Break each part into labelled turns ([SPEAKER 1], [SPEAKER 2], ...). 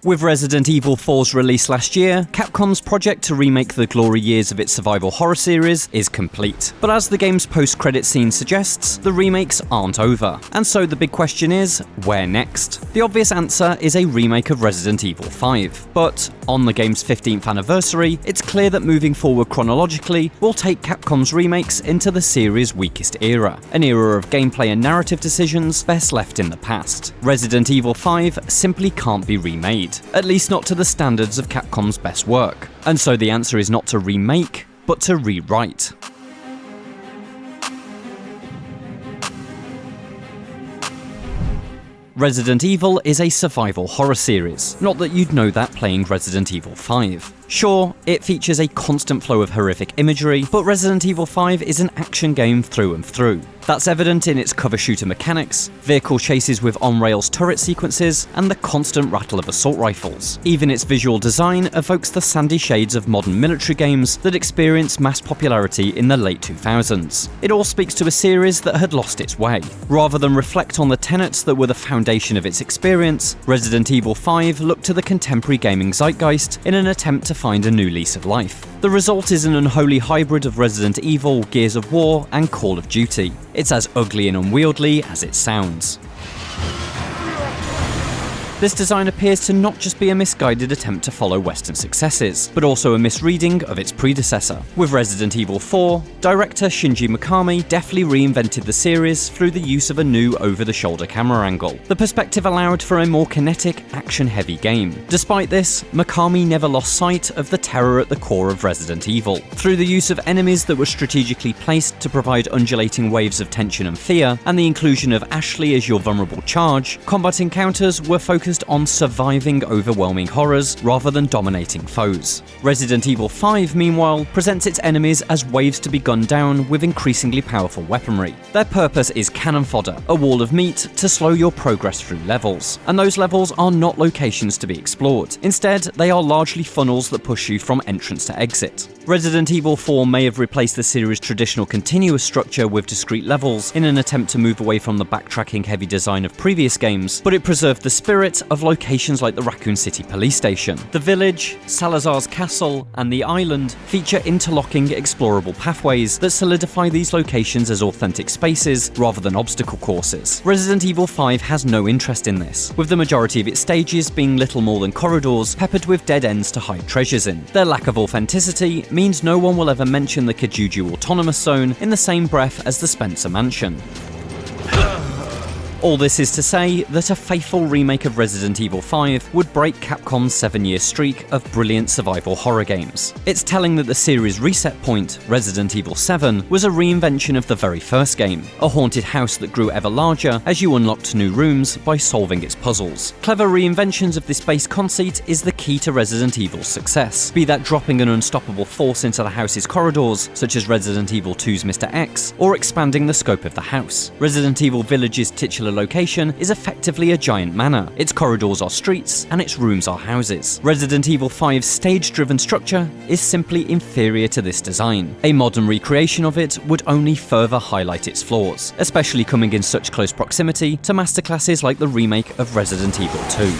[SPEAKER 1] With Resident Evil 4's release last year, Capcom's project to remake the glory years of its survival horror series is complete. But as the game's post-credit scene suggests, the remakes aren't over. And so the big question is, where next? The obvious answer is a remake of Resident Evil 5. But on the game's 15th anniversary, it's clear that moving forward chronologically will take Capcom's remakes into the series' weakest era, an era of gameplay and narrative decisions best left in the past. Resident Evil 5 simply can't be remade. At least not to the standards of Capcom's best work. And so the answer is not to remake, but to rewrite. Resident Evil is a survival horror series, not that you'd know that playing Resident Evil 5. Sure, it features a constant flow of horrific imagery, but Resident Evil 5 is an action game through and through. That's evident in its cover shooter mechanics, vehicle chases with on-rails turret sequences, and the constant rattle of assault rifles. Even its visual design evokes the sandy shades of modern military games that experienced mass popularity in the late 2000s. It all speaks to a series that had lost its way. Rather than reflect on the tenets that were the foundation of its experience, Resident Evil 5 looked to the contemporary gaming zeitgeist in an attempt to find a new lease of life. The result is an unholy hybrid of Resident Evil, Gears of War, and Call of Duty. It's as ugly and unwieldy as it sounds. This design appears to not just be a misguided attempt to follow Western successes, but also a misreading of its predecessor. With Resident Evil 4, director Shinji Mikami deftly reinvented the series through the use of a new over-the-shoulder camera angle. The perspective allowed for a more kinetic, action-heavy game. Despite this, Mikami never lost sight of the terror at the core of Resident Evil. Through the use of enemies that were strategically placed to provide undulating waves of tension and fear, and the inclusion of Ashley as your vulnerable charge, combat encounters were focused on surviving overwhelming horrors rather than dominating foes. Resident Evil 5, meanwhile, presents its enemies as waves to be gunned down with increasingly powerful weaponry. Their purpose is cannon fodder, a wall of meat to slow your progress through levels. And those levels are not locations to be explored. Instead, they are largely funnels that push you from entrance to exit. Resident Evil 4 may have replaced the series' traditional continuous structure with discrete levels in an attempt to move away from the backtracking-heavy design of previous games, but it preserved the spirit of locations like the Raccoon City police station. The village, Salazar's castle, and the island feature interlocking explorable pathways that solidify these locations as authentic spaces rather than obstacle courses. Resident Evil 5 has no interest in this, with the majority of its stages being little more than corridors peppered with dead ends to hide treasures in. Their lack of authenticity means no one will ever mention the Kijuju Autonomous Zone in the same breath as the Spencer Mansion. All this is to say that a faithful remake of Resident Evil 5 would break Capcom's 7-year streak of brilliant survival horror games. It's telling that the series' reset point, Resident Evil 7, was a reinvention of the very first game, a haunted house that grew ever larger as you unlocked new rooms by solving its puzzles. Clever reinventions of this base conceit is the key to Resident Evil's success, be that dropping an unstoppable force into the house's corridors, such as Resident Evil 2's Mr. X, or expanding the scope of the house. Resident Evil Village's titular location is effectively a giant manor. Its corridors are streets, and its rooms are houses. Resident Evil 5's stage-driven structure is simply inferior to this design. A modern recreation of it would only further highlight its flaws, especially coming in such close proximity to masterclasses like the remake of Resident Evil 2.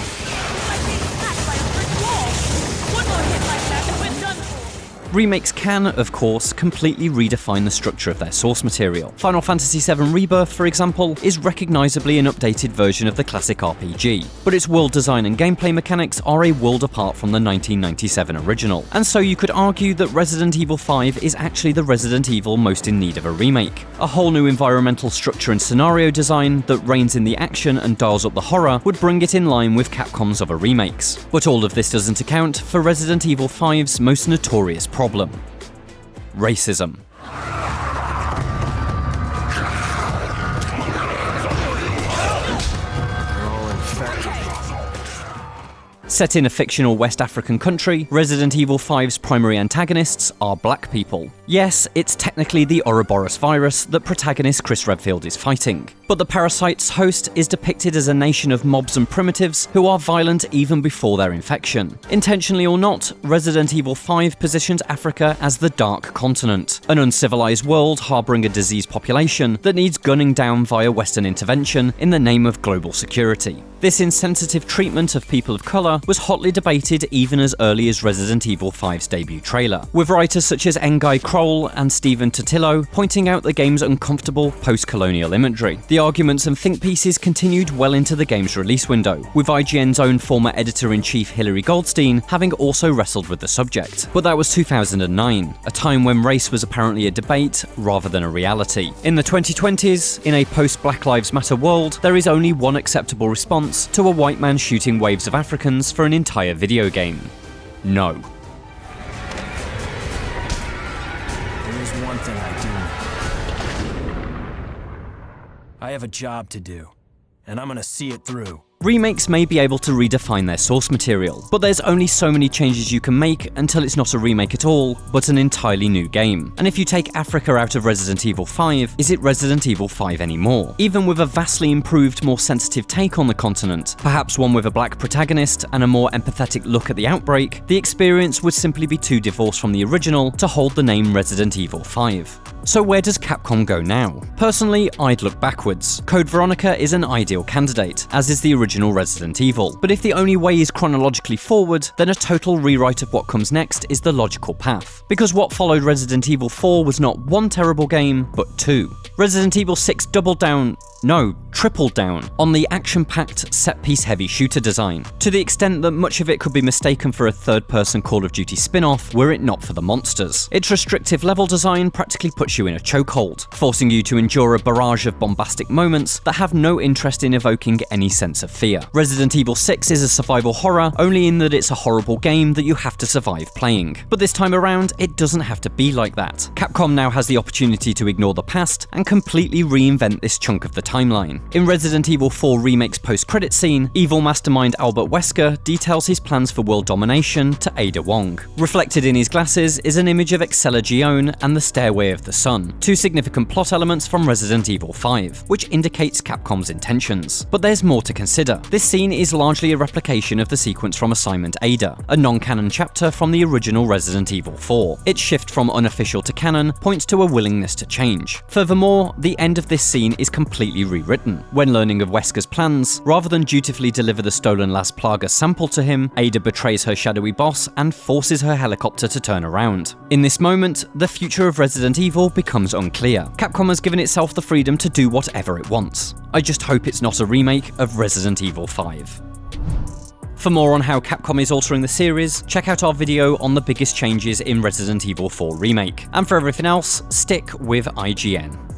[SPEAKER 1] Remakes can, of course, completely redefine the structure of their source material. Final Fantasy VII Rebirth, for example, is recognisably an updated version of the classic RPG, but its world design and gameplay mechanics are a world apart from the 1997 original. And so you could argue that Resident Evil 5 is actually the Resident Evil most in need of a remake. A whole new environmental structure and scenario design that reins in the action and dials up the horror would bring it in line with Capcom's other remakes. But all of this doesn't account for Resident Evil 5's most notorious problem: racism. Set in a fictional West African country, Resident Evil 5's primary antagonists are black people. Yes, it's technically the Ouroboros virus that protagonist Chris Redfield is fighting, but the parasite's host is depicted as a nation of mobs and primitives who are violent even before their infection. Intentionally or not, Resident Evil 5 positions Africa as the Dark Continent, an uncivilized world harboring a diseased population that needs gunning down via Western intervention in the name of global security. This insensitive treatment of people of colour was hotly debated even as early as Resident Evil 5's debut trailer, with writers such as Ngai Kroll and Stephen Totilo pointing out the game's uncomfortable post-colonial imagery. The arguments and think pieces continued well into the game's release window, with IGN's own former editor-in-chief Hilary Goldstein having also wrestled with the subject. But that was 2009, a time when race was apparently a debate rather than a reality. In the 2020s, in a post-Black Lives Matter world, there is only one acceptable response to a white man shooting waves of Africans for an entire video game. No.
[SPEAKER 2] There is one thing I do. I have a job to do, and I'm gonna see it through.
[SPEAKER 1] Remakes may be able to redefine their source material, but there's only so many changes you can make until it's not a remake at all, but an entirely new game. And if you take Africa out of Resident Evil 5, is it Resident Evil 5 anymore? Even with a vastly improved, more sensitive take on the continent, perhaps one with a black protagonist and a more empathetic look at the outbreak, the experience would simply be too divorced from the original to hold the name Resident Evil 5. So where does Capcom go now? Personally, I'd look backwards. Code Veronica is an ideal candidate, as is the original Resident Evil. But if the only way is chronologically forward, then a total rewrite of what comes next is the logical path. Because what followed Resident Evil 4 was not one terrible game, but two. Resident Evil 6 tripled down on the action-packed, set-piece heavy shooter design, to the extent that much of it could be mistaken for a third-person Call of Duty spin-off were it not for the monsters. Its restrictive level design practically puts you in a chokehold, forcing you to endure a barrage of bombastic moments that have no interest in evoking any sense of fear. Resident Evil 6 is a survival horror, only in that it's a horrible game that you have to survive playing. But this time around, it doesn't have to be like that. Capcom now has the opportunity to ignore the past and completely reinvent this chunk of the timeline. In Resident Evil 4 Remake's post-credit scene, evil mastermind Albert Wesker details his plans for world domination to Ada Wong. Reflected in his glasses is an image of Excella Gione and the Stairway of the Sun, two significant plot elements from Resident Evil 5, which indicates Capcom's intentions. But there's more to consider. This scene is largely a replication of the sequence from Assignment Ada, a non-canon chapter from the original Resident Evil 4. Its shift from unofficial to canon points to a willingness to change. Furthermore, the end of this scene is completely rewritten. When learning of Wesker's plans, rather than dutifully deliver the stolen Las Plagas sample to him, Ada betrays her shadowy boss and forces her helicopter to turn around. In this moment, the future of Resident Evil becomes unclear. Capcom has given itself the freedom to do whatever it wants. I just hope it's not a remake of Resident Evil 5. For more on how Capcom is altering the series, check out our video on the biggest changes in Resident Evil 4 Remake. And for everything else, stick with IGN.